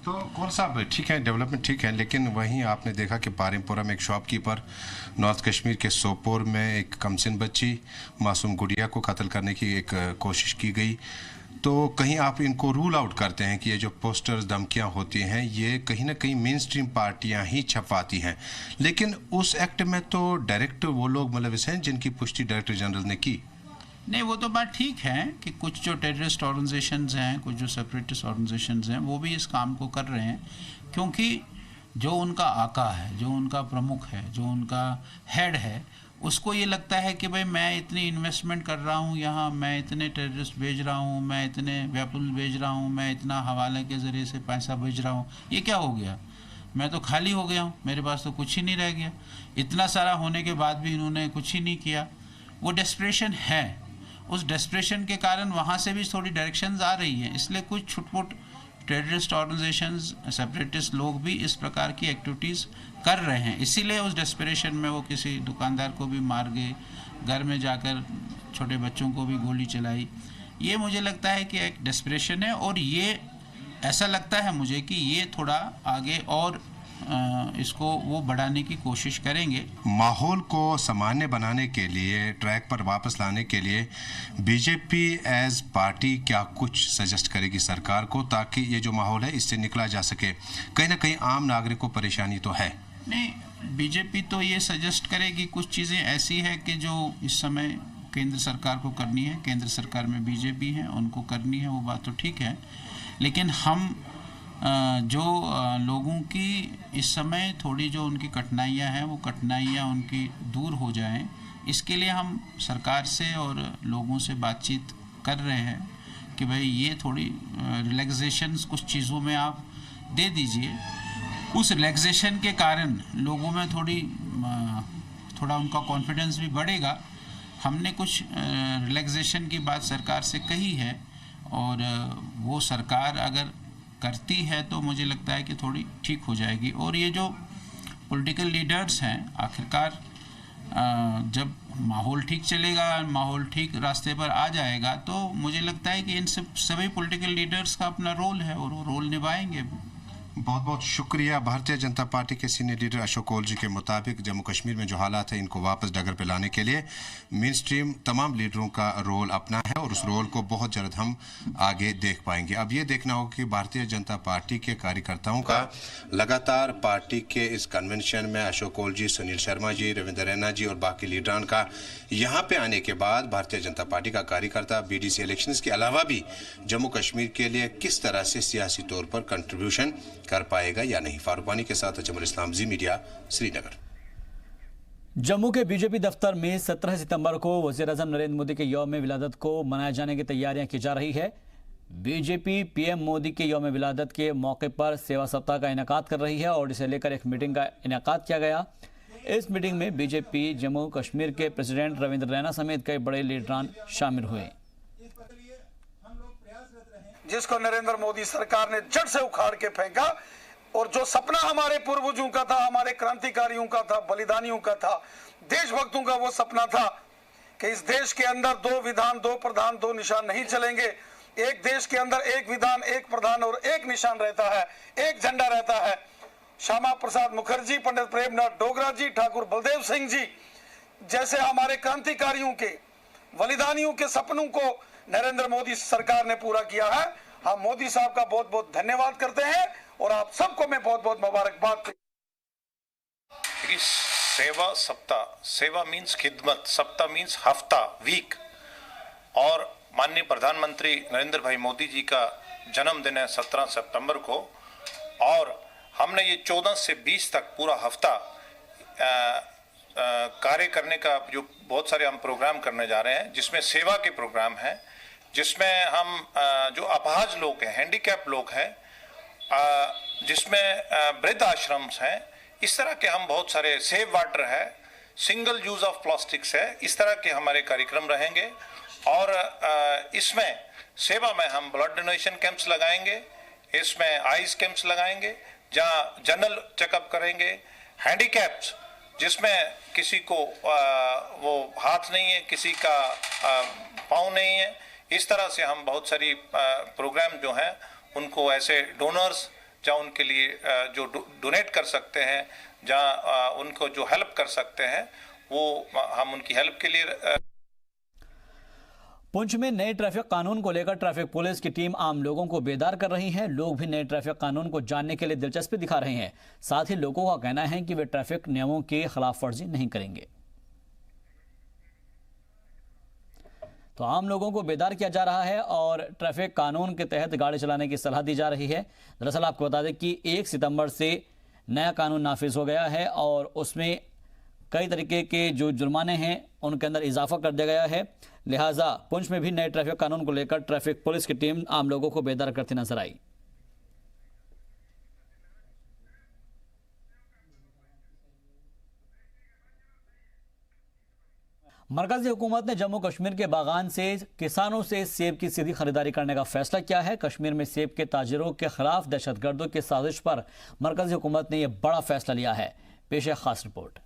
तो कौन साहब ठीक है, डेवलपमेंट ठीक है, लेकिन वहीं आपने देखा कि बारिमपुरा में एक शॉपकीपर, नॉर्थ कश्मीर के सोपोर में एक कमसिन बच्ची मासूम गुड़िया को कत्ल करने की एक कोशिश की गई। तो कहीं आप इनको रूल आउट करते हैं कि ये जो पोस्टर्स धमकियां होती हैं ये कहीं ना कहीं मेन स्ट्रीम पार्टियां ही छपवाती हैं, लेकिन उस एक्ट में तो डायरेक्ट वो लोग मुलविस हैं जिनकी पुष्टि डायरेक्टर जनरल ने की। नहीं, वो तो बात ठीक है कि कुछ जो टेररिस्ट ऑर्गेनाइजेशंस हैं, कुछ जो सेपरेटिस्ट ऑर्गेनाइजेशंस हैं, वो भी इस काम को कर रहे हैं, क्योंकि जो उनका आका है, जो उनका प्रमुख है, जो उनका हेड है, उसको ये लगता है कि भाई मैं इतनी इन्वेस्टमेंट कर रहा हूँ यहाँ, मैं इतने टेररिस्ट भेज रहा हूँ, मैं इतने वेपन भेज रहा हूँ, मैं इतना हवाले के ज़रिए से पैसा भेज रहा हूँ, ये क्या हो गया, मैं तो खाली हो गया हूँ, मेरे पास तो कुछ ही नहीं रह गया। इतना सारा होने के बाद भी इन्होंने कुछ ही नहीं किया। वो डेस्परेशन है, उस डेस्परेशन के कारण वहाँ से भी थोड़ी डायरेक्शंस आ रही हैं, इसलिए कुछ छुटपुट टेररिस्ट ऑर्गेनाइजेशंस, सेपरेटिस्ट लोग भी इस प्रकार की एक्टिविटीज़ कर रहे हैं। इसीलिए उस डेस्परेशन में वो किसी दुकानदार को भी मार गए, घर में जाकर छोटे बच्चों को भी गोली चलाई। ये मुझे लगता है कि एक डेस्परेशन है, और ये ऐसा लगता है मुझे कि ये थोड़ा आगे और इसको वो बढ़ाने की कोशिश करेंगे। माहौल को सामान्य बनाने के लिए, ट्रैक पर वापस लाने के लिए बीजेपी एज पार्टी क्या कुछ सजेस्ट करेगी सरकार को, ताकि ये जो माहौल है इससे निकला जा सके? कहीं ना कहीं आम नागरिक को परेशानी तो है। नहीं, बीजेपी तो ये सजेस्ट करेगी, कुछ चीज़ें ऐसी है कि जो इस समय केंद्र सरकार को करनी है, केंद्र सरकार में बीजेपी है, उनको करनी है, वो बात तो ठीक है, लेकिन हम जो लोगों की इस समय थोड़ी जो उनकी कठिनाइयाँ हैं, वो कठिनाइयाँ उनकी दूर हो जाएं, इसके लिए हम सरकार से और लोगों से बातचीत कर रहे हैं कि भाई ये थोड़ी रिलैक्सेशंस कुछ चीज़ों में आप दे दीजिए। उस रिलैक्सेशन के कारण लोगों में थोड़ा उनका कॉन्फिडेंस भी बढ़ेगा। हमने कुछ रिलैक्सेशन की बात सरकार से कही है, और वो सरकार अगर करती है तो मुझे लगता है कि थोड़ी ठीक हो जाएगी। और ये जो पॉलिटिकल लीडर्स हैं, आखिरकार जब माहौल ठीक चलेगा, माहौल ठीक रास्ते पर आ जाएगा, तो मुझे लगता है कि इन सभी पॉलिटिकल लीडर्स का अपना रोल है और वो रोल निभाएंगे। बहुत बहुत शुक्रिया। भारतीय जनता पार्टी के सीनियर लीडर अशोक ओल जी के मुताबिक जम्मू कश्मीर में जो हालात हैं इनको वापस डगर पे लाने के लिए मेन स्ट्रीम तमाम लीडरों का रोल अपना है, और उस रोल को बहुत जल्द हम आगे देख पाएंगे। अब ये देखना होगा कि भारतीय जनता पार्टी के कार्यकर्ताओं का लगातार पार्टी के इस कन्वेंशन में अशोक ओल जी, सुनील शर्मा जी, रविंद्र रैना जी और बाकी लीडरान का यहाँ पे आने के बाद भारतीय जनता पार्टी का कार्यकर्ता बीडीसी इलेक्शंस के अलावा भी जम्मू कश्मीर के लिए किस तरह से सियासी तौर पर कंट्रीब्यूशन कर पाएगा या नहीं। फारूक वानी के साथ अजमल इस्लाम, जी मीडिया, श्रीनगर। जम्मू के बीजेपी दफ्तर में 17 सितंबर को वज़ीर-ए-आज़म नरेंद्र मोदी के यौम विलादत को मनाए जाने की तैयारियां की जा रही है। बीजेपी पीएम मोदी के यौम विलादत के मौके पर सेवा सप्ताह का इनेकाद कर रही है, और इसे लेकर एक मीटिंग का इनेकाद किया गया। इस मीटिंग में बीजेपी जम्मू कश्मीर के प्रेसिडेंट रविंद्र रैना समेत कई बड़े लीडरान शामिल हुए। जिसको नरेंद्र मोदी सरकार ने जड़ से उखाड़ के फेंका, और जो सपना हमारे पूर्वजों का था, हमारे क्रांतिकारियों का था, बलिदानियों का था, देशभक्तों का, वो सपना था कि इस देश के अंदर 2 विधान 2 प्रधान 2 निशान नहीं चलेंगे। एक देश के अंदर 1 विधान 1 प्रधान और 1 निशान रहता है, 1 झंडा रहता है। श्यामा प्रसाद मुखर्जी, पंडित प्रेमनाथ डोगरा जी, ठाकुर बलदेव सिंह जी जैसे हमारे क्रांतिकारियों के, बलिदानियों के सपनों को नरेंद्र मोदी सरकार ने पूरा किया है। हम मोदी साहब का बहुत बहुत धन्यवाद करते हैं, और आप सबको मैं बहुत बहुत मुबारकबाद। सेवा सप्ताह, सेवा मीन्स खिदमत, सप्ताह मीन्स हफ्ता, वीक, और माननीय प्रधानमंत्री नरेंद्र भाई मोदी जी का जन्मदिन है 17 सितंबर को, और हमने ये 14 से 20 तक पूरा हफ्ता कार्य करने का जो बहुत सारे हम प्रोग्राम करने जा रहे हैं, जिसमें सेवा के प्रोग्राम हैं, जिसमें हम जो अपाहज लोग हैं, हैंडीकैप लोग हैं, जिसमें वृद्ध आश्रम्स हैं, इस तरह के हम बहुत सारे, सेव वाटर है, सिंगल यूज ऑफ प्लास्टिक्स है, इस तरह के हमारे कार्यक्रम रहेंगे। और इसमें सेवा में हम ब्लड डोनेशन कैंप्स लगाएंगे, इसमें आइज कैंप्स लगाएंगे जहां जनरल चेकअप करेंगे, हैंडीकैप्स जिसमें किसी को वो हाथ नहीं है, किसी का पाँव नहीं है, इस तरह से हम बहुत सारी प्रोग्राम जो हैं उनको ऐसे डोनर्स जहाँ उनके लिए जो डोनेट कर सकते हैं, जहाँ उनको जो हेल्प कर सकते हैं, वो हम उनकी हेल्प के लिए। पुंछ में नए ट्रैफिक कानून को लेकर ट्रैफिक पुलिस की टीम आम लोगों को बेदार कर रही है। लोग भी नए ट्रैफिक कानून को जानने के लिए दिलचस्पी दिखा रहे हैं। साथ ही लोगों का कहना है कि वे ट्रैफिक नियमों की खिलाफ वर्जी नहीं करेंगे। तो आम लोगों को बेदार किया जा रहा है और ट्रैफिक कानून के तहत गाड़ी चलाने की सलाह दी जा रही है। दरअसल आपको बता दें कि 1 सितंबर से नया कानून नाफिज हो गया है और उसमें कई तरीके के जो जुर्माने हैं उनके अंदर इजाफा कर दिया गया है। लिहाजा पुंछ में भी नए ट्रैफिक कानून को लेकर ट्रैफिक पुलिस की टीम आम लोगों को बेदार करती नजर आई। मरकजी हुकूमत ने जम्मू कश्मीर के बागान से किसानों से सेब की सीधी खरीदारी करने का फैसला किया है। कश्मीर में सेब के ताजिरों के खिलाफ दहशतगर्दों की साजिश पर मरकजी हुकूमत ने यह बड़ा फैसला लिया है। पेश है खास रिपोर्ट।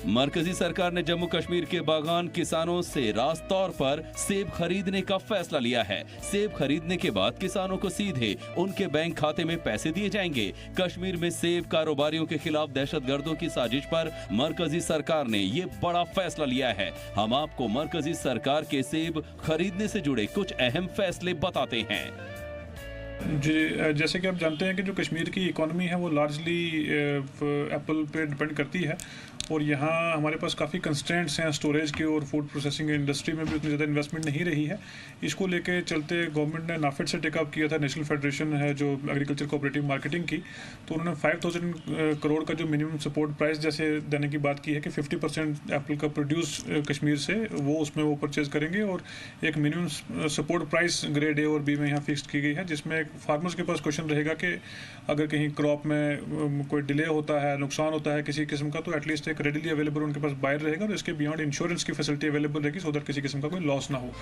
मरकजी सरकार ने जम्मू कश्मीर के बागान किसानों से रास्त तौर पर सेब खरीदने का फैसला लिया है। सेब खरीदने के बाद किसानों को सीधे उनके बैंक खाते में पैसे दिए जाएंगे। कश्मीर में सेब कारोबारियों के खिलाफ दहशतगर्दों की साजिश पर मरकजी सरकार ने ये बड़ा फैसला लिया है। हम आपको मरकजी सरकार के सेब खरीदने से जुड़े कुछ अहम फैसले बताते हैं। जी, जैसे कि आप जानते हैं कि जो कश्मीर की इकॉनमी है वो लार्जली एप्पल पे डिपेंड करती है और यहाँ हमारे पास काफ़ी कंस्ट्रेंट्स हैं स्टोरेज के और फूड प्रोसेसिंग इंडस्ट्री में भी उतनी ज़्यादा इन्वेस्टमेंट नहीं रही है। इसको लेके चलते गवर्नमेंट ने नाफेड से टेकअप किया था, नेशनल फेडरेशन है जो एग्रीकल्चर कोऑपरेटिव मार्केटिंग की, तो उन्होंने 5,000 करोड़ का जो मिनिमम सपोर्ट प्राइस जैसे देने की बात की है कि 50% एप्पल का प्रोड्यूस कश्मीर से वो उसमें वो परचेज करेंगे और एक minimum support price grade A और बी में यहाँ फिक्स की गई है, जिसमें फार्मर्स के पास क्वेश्चन रहेगा कि अगर कहीं क्रॉप में कोई डिले होता है, नुकसान होता है किसी किस्म का, तो एटलीस्ट एक रेडिली अवेलेबल उनके पास बायर रहेगा और इसके बियॉन्ड इंश्योरेंस की फैसिलिटी अवेलेबल रहेगी सो दैट किसी किस्म का कोई लॉस ना हो।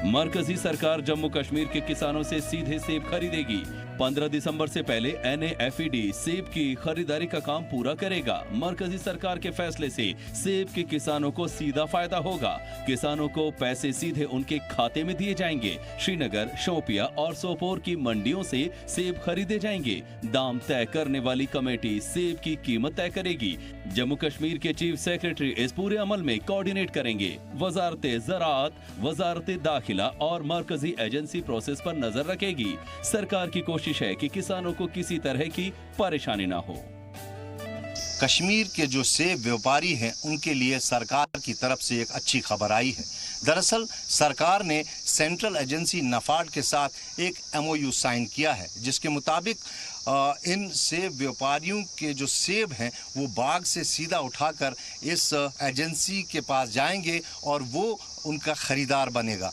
मरकजी सरकार जम्मू कश्मीर के किसानों से सीधे सेब खरीदेगी। 15 दिसंबर से पहले NAFED सेब की खरीदारी का काम पूरा करेगा। मरकजी सरकार के फैसले से सेब के किसानों को सीधा फायदा होगा। किसानों को पैसे सीधे उनके खाते में दिए जाएंगे। श्रीनगर, शोपिया और सोपोर की मंडियों से सेब खरीदे जाएंगे। दाम तय करने वाली कमेटी सेब की कीमत तय करेगी। जम्मू कश्मीर के चीफ सेक्रेटरी इस पूरे अमल में कोऑर्डिनेट करेंगे। वजारत ज़राअत, वजारत दाखिला और मरकजी एजेंसी प्रोसेस पर नजर रखेगी। सरकार की कोशिश है कि किसानों को किसी तरह की परेशानी ना हो। कश्मीर के जो सेब व्यापारी हैं उनके लिए सरकार की तरफ से एक अच्छी खबर आई है। दरअसल सरकार ने सेंट्रल एजेंसी नाफाड के साथ एक MOU साइन किया है, जिसके मुताबिक इन सेब व्यापारियों के जो सेब हैं वो बाग से सीधा उठाकर इस एजेंसी के पास जाएंगे और वो उनका खरीदार बनेगा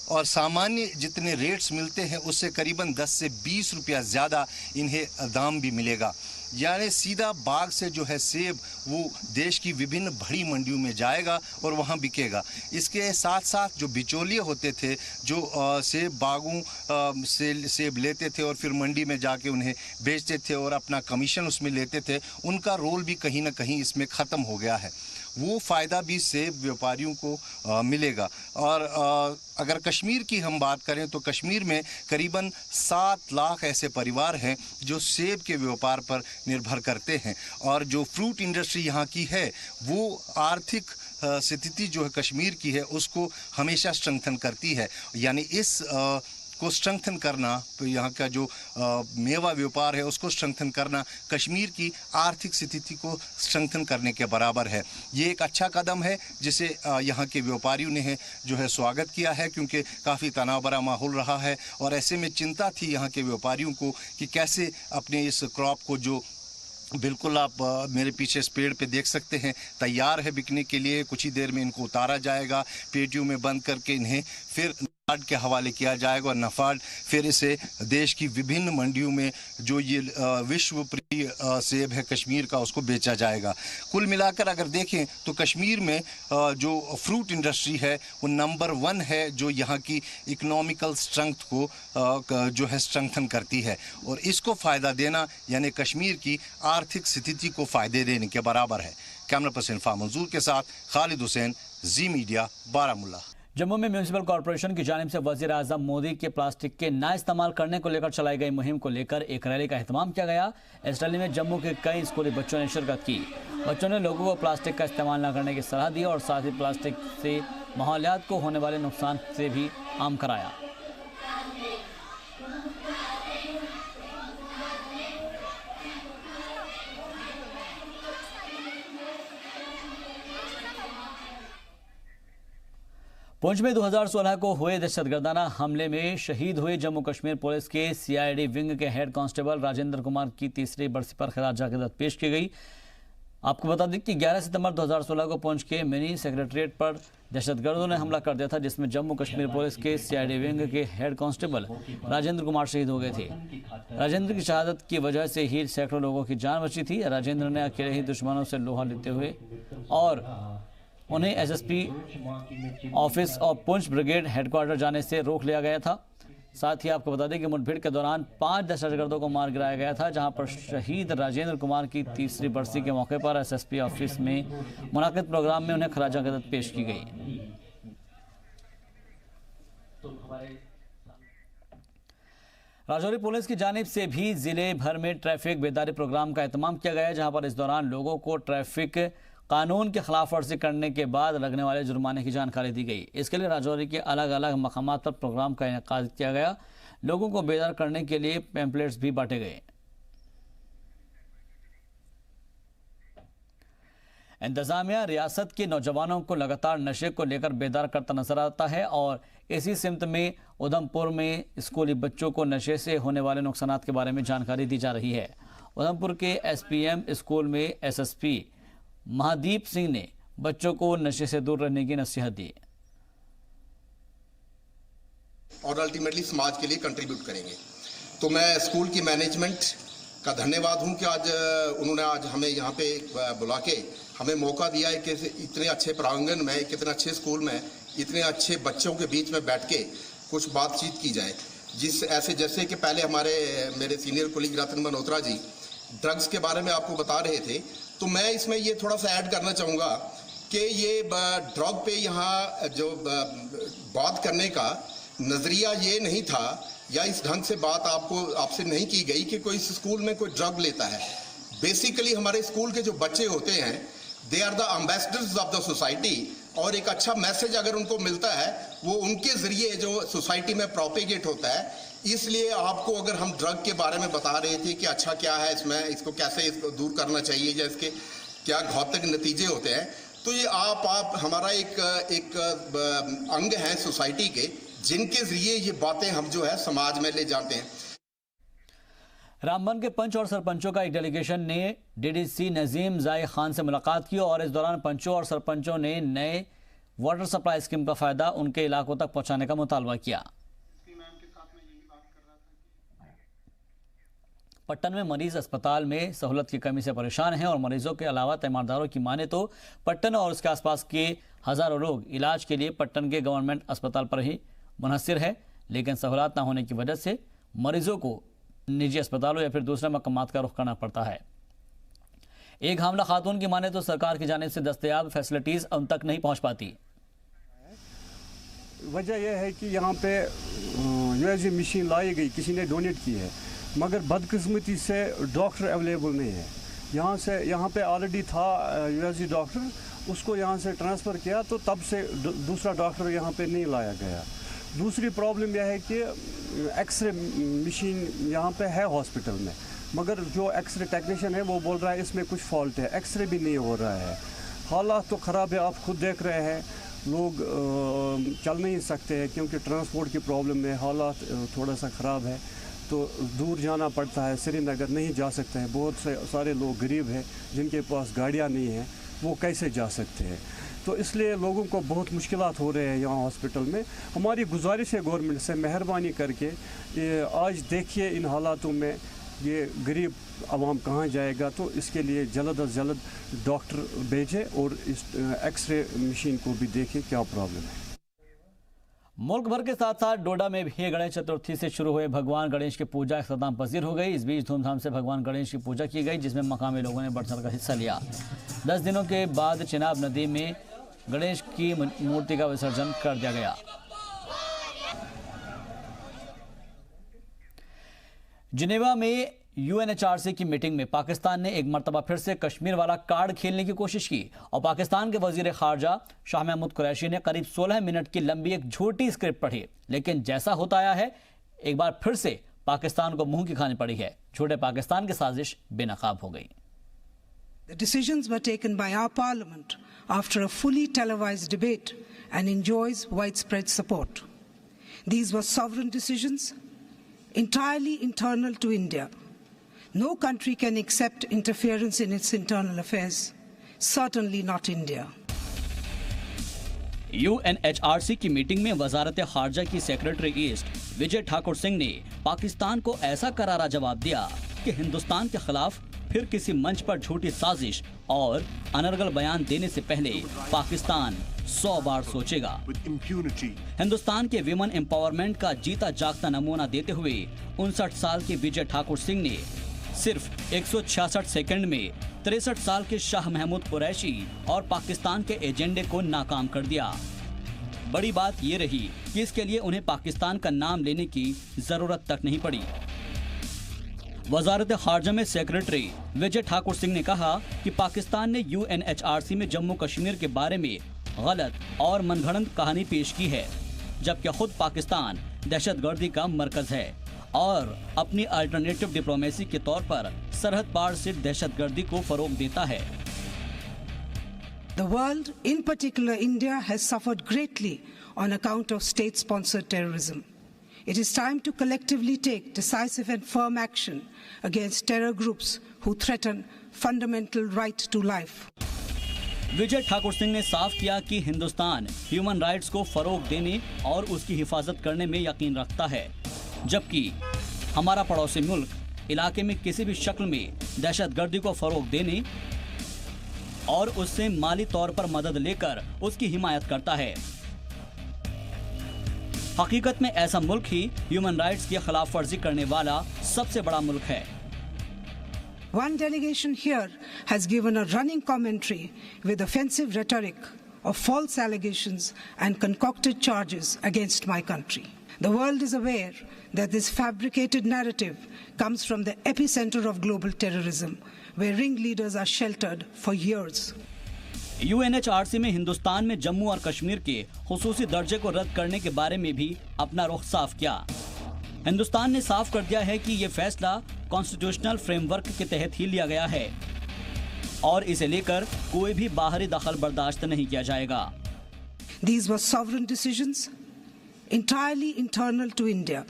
और सामान्य जितने रेट्स मिलते हैं उससे करीबन 10 से 20 रुपया ज़्यादा इन्हें दाम भी मिलेगा। यानी सीधा बाग से जो है सेब वो देश की विभिन्न बड़ी मंडियों में जाएगा और वहाँ बिकेगा। इसके साथ साथ जो बिचौलिए होते थे जो सेब बागों से सेब लेते थे और फिर मंडी में जाके उन्हें बेचते थे और अपना कमीशन उसमें लेते थे, उनका रोल भी कहीं ना कहीं इसमें ख़त्म हो गया है। वो फ़ायदा भी सेब व्यापारियों को मिलेगा। और अगर कश्मीर की हम बात करें तो कश्मीर में करीबन 7 लाख ऐसे परिवार हैं जो सेब के व्यापार पर निर्भर करते हैं और जो फ्रूट इंडस्ट्री यहाँ की है वो आर्थिक स्थिति जो है कश्मीर की है उसको हमेशा स्ट्रेंथन करती है। यानी इस को स्ट्रेंथन करना, यहाँ का जो मेवा व्यापार है उसको स्ट्रेंथन करना कश्मीर की आर्थिक स्थिति को स्ट्रेंथन करने के बराबर है। ये एक अच्छा कदम है जिसे यहाँ के व्यापारियों ने जो है स्वागत किया है, क्योंकि काफ़ी तनाव भरा माहौल रहा है और ऐसे में चिंता थी यहाँ के व्यापारियों को कि कैसे अपने इस क्रॉप को जो बिल्कुल आप मेरे पीछे इस पेड़ पे देख सकते हैं तैयार है बिकने के लिए, कुछ ही देर में इनको उतारा जाएगा, पेटियों में बंद करके इन्हें फिर के हवाले किया जाएगा और नफाड फिर इसे देश की विभिन्न मंडियों में जो ये विश्व प्रिय सेब है कश्मीर का उसको बेचा जाएगा। कुल मिलाकर अगर देखें तो कश्मीर में जो फ्रूट इंडस्ट्री है वो नंबर 1 है जो यहाँ की इकोनॉमिकल स्ट्रेंथ को जो है स्ट्रेंथन करती है और इसको फ़ायदा देना यानी कश्मीर की आर्थिक स्थिति को फ़ायदे देने के बराबर है। कैमरा पर्सन फा मंजूर के साथ खालिद हुसैन, जी मीडिया, बारामुल्ला। जम्मू में म्यूनिसिपल कॉर्पोरेशन की जानिब से वजीर आजम मोदी के प्लास्टिक के ना इस्तेमाल करने को लेकर चलाई गई मुहिम को लेकर एक रैली का एहतमाम किया गया। इस रैली में जम्मू के कई स्कूली बच्चों ने शिरकत की। बच्चों ने लोगों को प्लास्टिक का इस्तेमाल न करने की सलाह दी और साथ ही प्लास्टिक से माहौलियात को होने वाले नुकसान से भी आम कराया। पुंछ में 2016 को हुए दहशतगर्दाना हमले में शहीद हुए जम्मू कश्मीर पुलिस के CID विंग के हेड कांस्टेबल राजेंद्र कुमार की तीसरी बरसी पर खराज अकीदत पेश की गई। आपको बता दें कि 11 सितंबर 2016 को पुंछ के मिनी सेक्रेटरीट पर दहशतगर्दों ने हमला कर दिया था, जिसमें जम्मू कश्मीर पुलिस के CID विंग के हेड कांस्टेबल राजेंद्र कुमार शहीद हो गए थे। राजेंद्र की शहादत की वजह से ही सैकड़ों लोगों की जान बची थी। राजेंद्र ने अकेले ही दुश्मनों से लोहा लेते हुए और उन्हें SSP ऑफिस और पुंछ ब्रिगेड हेडक्वार्टर जाने से रोक लिया गया था। साथ ही आपको बता दें कि मुठभेड़ के दौरान 5 दहशतगर्दों को मार गिराया गया था, जहां पर शहीद राजेंद्र कुमार की तीसरी बरसी के मौके पर SSP ऑफिस में मुनाकिद प्रोग्राम में उन्हें खराज अकीदत पेश की गई। राजौरी पुलिस की जानिब से भी जिले भर में ट्रैफिक बेदारी प्रोग्राम का एहतमाम किया गया, जहां पर इस दौरान लोगों को ट्रैफिक कानून की खिलाफ वर्जी करने के बाद लगने वाले जुर्माने की जानकारी दी गई। इसके लिए राजौरी के अलग अलग मकामात पर प्रोग्राम का इनेकाद किया गया। लोगों को बेदार करने के लिए पैम्पलेट्स भी बांटे गए। इंतजामिया रियासत के नौजवानों को लगातार नशे को लेकर बेदार करता नजर आता है और इसी सिमत में उधमपुर में स्कूली बच्चों को नशे से होने वाले नुकसानात के बारे में जानकारी दी जा रही है। उधमपुर के SPM स्कूल में SSP महादीप सिंह ने बच्चों को नशे से दूर रहने की नसीहत दी और अल्टीमेटली समाज के लिए कंट्रीब्यूट करेंगे। तो मैं स्कूल की मैनेजमेंट का धन्यवाद हूं कि आज उन्होंने हमें यहाँ पे बुला के हमें मौका दिया है कि इतने अच्छे प्रांगण में, कितने अच्छे स्कूल में, इतने अच्छे बच्चों के बीच में बैठ के कुछ बातचीत की जाए। जैसे कि पहले मेरे सीनियर कोलीग रतन मल्होत्रा जी ड्रग्स के बारे में आपको बता रहे थे, तो मैं इसमें ये थोड़ा सा ऐड करना चाहूँगा कि ये ड्रग पे यहाँ जो बात करने का नज़रिया ये नहीं था या इस ढंग से बात आपसे नहीं की गई कि कोई स्कूल में कोई ड्रग लेता है। बेसिकली हमारे स्कूल के जो बच्चे होते हैं they are the ambassadors of the society और एक अच्छा मैसेज अगर उनको मिलता है वो उनके ज़रिए जो सोसाइटी में प्रोपेगेट होता है। इसलिए आपको अगर हम ड्रग के बारे में बता रहे थे कि अच्छा क्या है इसमें, इसको कैसे इसको दूर करना चाहिए या इसके क्या घातक नतीजे होते हैं, तो ये आप हमारा एक अंग है सोसाइटी के जिनके जरिए ये बातें हम जो है समाज में ले जाते हैं। रामबन के पंच और सरपंचों का एक डेलीगेशन ने DDC नजीम जाय खान से मुलाकात की और इस दौरान पंचों और सरपंचों ने नए वाटर सप्लाई स्कीम का फायदा उनके इलाकों तक पहुंचाने का मुतालबा किया। पट्टन में मरीज अस्पताल में सहूलत की कमी से परेशान हैं और मरीजों के अलावा तीमारदारों की माने तो पट्टन और उसके आसपास के हज़ारों लोग इलाज के लिए पट्टन के गवर्नमेंट अस्पताल पर ही मुनहसर है, लेकिन सहूलत न होने की वजह से मरीजों को निजी अस्पतालों या फिर दूसरे मकामात का रुख करना पड़ता है। एक हामला खातून की माने तो सरकार की जानिब से दस्तयाब फैसिलिटीज़ उन तक नहीं पहुँच पाती। वजह यह है कि यहाँ पे USG मशीन लाई गई, किसी ने डोनेट की है, मगर बदकिस्मती से डॉक्टर अवेलेबल नहीं है। यहाँ पे ऑलरेडी था USG डॉक्टर, उसको यहाँ से ट्रांसफ़र किया तो तब से दूसरा डॉक्टर यहाँ पे नहीं लाया गया। दूसरी प्रॉब्लम यह है कि एक्सरे मशीन यहाँ पे है हॉस्पिटल में, मगर जो एक्सरे टेक्नीशियन है वो बोल रहा है इसमें कुछ फॉल्ट है, एक्सरे भी नहीं हो रहा है। हालात तो ख़राब है, आप खुद देख रहे हैं, लोग चल नहीं सकते हैं क्योंकि ट्रांसपोर्ट की प्रॉब्लम है, हालात थोड़ा सा ख़राब है, तो दूर जाना पड़ता है, श्रीनगर नहीं जा सकते हैं। बहुत से सारे लोग गरीब हैं जिनके पास गाड़ियाँ नहीं हैं, वो कैसे जा सकते हैं। तो इसलिए लोगों को बहुत मुश्किलात हो रहे हैं यहाँ हॉस्पिटल में। हमारी गुजारिश है गवर्नमेंट से, मेहरबानी करके आज देखिए इन हालातों में ये गरीब आवाम कहाँ जाएगा, तो इसके लिए जल्द अज जल्द डॉक्टर भेजें और इस एक्सरे मशीन को भी देखें क्या प्रॉब्लम है। मुल्क भर के साथ साथ डोडा में भी गणेश चतुर्थी से शुरू हुए भगवान गणेश की पूजा इख्तिताम पजीर हो गई। इस बीच धूमधाम से भगवान गणेश की पूजा की गई, जिसमें मकामी लोगों ने बढ़ चढ़कर हिस्सा लिया। 10 दिनों के बाद चिनाब नदी में गणेश की मूर्ति का विसर्जन कर दिया गया। जिनेवा में UNHRC की मीटिंग में पाकिस्तान ने एक मरतबा फिर से कश्मीर वाला कार्ड खेलने की कोशिश की और पाकिस्तान के वजीर खारजा शाह महमूद कुरैशी ने करीब 16 मिनट की लंबी एक झूठी स्क्रिप्ट पढ़ी, लेकिन जैसा होता आया है एक बार फिर से पाकिस्तान को मुंह की खानी पड़ी है। झूठे पाकिस्तान की साजिश बेनकाब हो गई। The decisions were taken by our parliament after a fully televised debate and enjoys widespread support. These were sovereign decisions entirely internal to India. No country can accept interference in its internal affairs, certainly not India. UNHRC की meeting में वजारत खारजा की secretary east Vijay Thakur Singh ने पाकिस्तान को ऐसा करारा जवाब दिया कि हिंदुस्तान के खिलाफ फिर किसी मंच पर झूठी साजिश और अनर्गल बयान देने से पहले पाकिस्तान 100 बार सोचेगा। हिंदुस्तान के विमेन एम्पावरमेंट का जीता जागता नमूना देते हुए 59 साल के विजय ठाकुर सिंह ने सिर्फ 166 सेकंड में 63 साल के शाह महमूद कुरैशी और पाकिस्तान के एजेंडे को नाकाम कर दिया। बड़ी बात ये रही कि इसके लिए उन्हें पाकिस्तान का नाम लेने की जरूरत तक नहीं पड़ी। वजारत खारजा में सेक्रेटरी विजय ठाकुर सिंह ने कहा कि पाकिस्तान ने UNHRC में जम्मू कश्मीर के बारे में गलत और मनगढ़ंत कहानी पेश की है, जबकि खुद पाकिस्तान दहशतगर्दी का मरकज है और अपनी अल्टरनेटिव डिप्लोमेसी के तौर पर सरहद पार से दहशतगर्दी को फरोग देता है। The world, in particular India, has suffered greatly on account of state-sponsored terrorism. It is time to collectively take decisive and firm action against terror groups who threaten fundamental right to life. Vijay Thakur Singh ने साफ किया कि Hindustan human rights को फरोग देने और उसकी हिफाजत करने में यकीन रखता है, जबकि हमारा पड़ोसी मुल्क इलाके में किसी भी शक्ल में दहशतगर्दी को फरोग देने और उससे माली तौर पर मदद लेकर उसकी हिमायत करता है। हकीकत में ऐसा मुल्क ही ह्यूमन राइट्स की खिलाफ वर्जी करने वाला सबसे बड़ा मुल्क है। One delegation here has given a running commentary with offensive rhetoric of false allegations and concocted charges against my country. The world is aware that this fabricated narrative comes from the epicenter of global terrorism, where ringleaders are sheltered for years. UNHRC में हिंदुस्तान में जम्मू और कश्मीर के खुसूसी दर्जे को रद्द करने के बारे में भी अपना रुख साफ किया। हिंदुस्तान ने साफ कर दिया है कि ये फैसला कॉन्स्टिट्यूशनल फ्रेमवर्क के तहत ही लिया गया है और इसे लेकर कोई भी बाहरी दखल बर्दाश्त नहीं किया जाएगा। These were sovereign decisions entirely internal to India.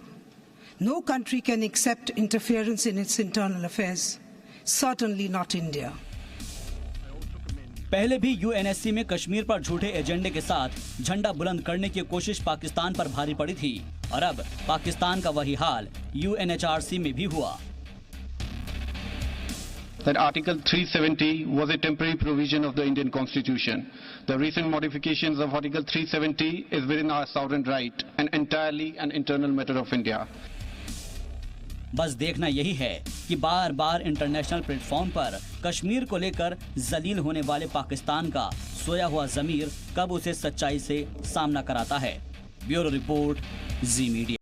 No country can accept interference in its internal affairs, certainly not India. पहले भी UNSC में कश्मीर पर झूठे एजेंडे के साथ झंडा बुलंद करने की कोशिश पाकिस्तान पर भारी पड़ी थी और अब पाकिस्तान का वही हाल UNHRC में भी हुआ। That Article 370 was a temporary provision of the Indian Constitution. The recent modifications of Article 370 is within our sovereign right and entirely an internal matter of India. बस देखना यही है कि बार बार इंटरनेशनल प्लेटफॉर्म पर कश्मीर को लेकर जलील होने वाले पाकिस्तान का सोया हुआ ज़मीर कब उसे सच्चाई से सामना कराता है। ब्यूरो रिपोर्ट, जी मीडिया।